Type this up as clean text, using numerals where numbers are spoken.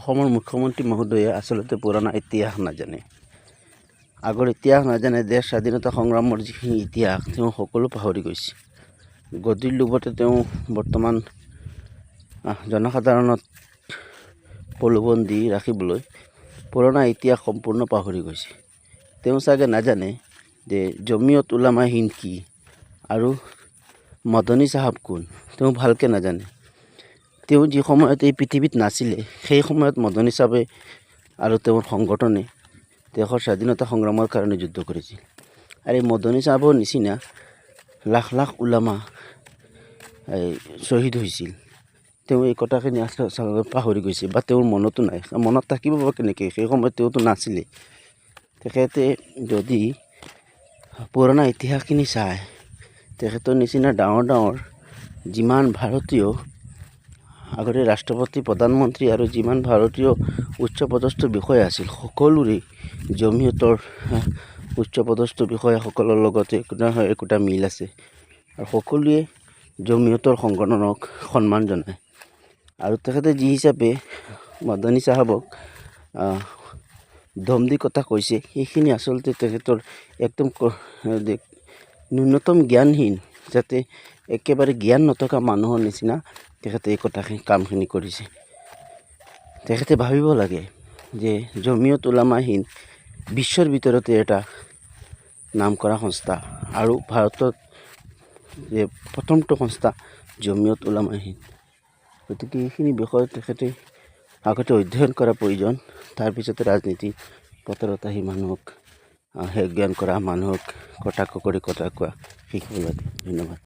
অসমৰ মুখ্যমন্ত্ৰী মহোদয়ে আচলতে পুৰণা ইতিহাস নাজানে। আগৰ ইতিহাস নাজানে। দেশ স্বাধীনতা সংগ্ৰামৰ যিখিনি ইতিহাস তেওঁ সকলো পাহৰি গৈছে। গদিৰ লোভতে তেওঁ বৰ্তমান জনসাধাৰণক প্ৰলোভন দি ৰাখিবলৈ পুৰণা ইতিহাস সম্পূৰ্ণ পাহৰি গৈছে। তেওঁ চাগে নাজানে যে জমিয়ত উলামা হিন্দ কি আৰু মদনী চাহাব কোন, তেওঁ ভালকৈ নাজানে। তেওঁ যি সময়ত এই পৃথিৱীত নাছিলে সেই সময়ত মদনী চাহাবে আৰু তেওঁৰ সংগঠনে দেশৰ স্বাধীনতা সংগ্ৰামৰ কাৰণে যুদ্ধ কৰিছিল। আৰু এই মদনী চাহাবৰ নিচিনা লাখ লাখ উলামা শ্বহীদ হৈছিল। তেওঁ এই কথাখিনি পাহৰি গৈছে বা তেওঁৰ মনতো নাই। মনত থাকিব বা কেনেকৈ, সেই সময়ত তেওঁতো নাছিলে। তেখেতে যদি পুৰণা ইতিহাসখিনি চায়, তেখেতৰ নিচিনা ডাঙৰ ডাঙৰ যিমান ভাৰতীয় আগতে ৰাষ্ট্ৰপতি, প্ৰধানমন্ত্ৰী আৰু যিমান ভাৰতীয় উচ্চপদস্থ বিষয়া আছিল, সকলোৰে জমিয়তৰ উচ্চপদস্থ বিষয়াসকলৰ লগতে একোটা মিল আছে। আৰু সকলোৱে জমিয়তৰ সংগঠনক সন্মান জনায়। আৰু তেখেতে যি হিচাপে মদনী চাহাবক ধম দি কথা কৈছে, সেইখিনি আচলতে তেখেতৰ একদম ন্যূনতম জ্ঞানহীন, যাতে একেবাৰে জ্ঞান নথকা মানুহৰ নিচিনা তেখেতে এই কামখিনি কৰিছে। তেখেতে ভাবিব লাগে যে জমিয়ত উলামা হিন্দ বিশ্বৰ ভিতৰতে এটা নাম কৰা সংস্থা, আৰু ভাৰতত যে প্ৰথমটো সংস্থা জমিয়ত উলামা হিন্দ। গতিকে এইখিনি বিষয়ে তেখেতে আগতে অধ্যয়ন কৰা প্ৰয়োজন। তাৰপিছতে ৰাজনীতি পথাৰত আহি মানুহক জ্ঞান কৰা, মানুহক কটাক্ষ কৰি কথা কোৱা শিকিব লাগে। ধন্যবাদ।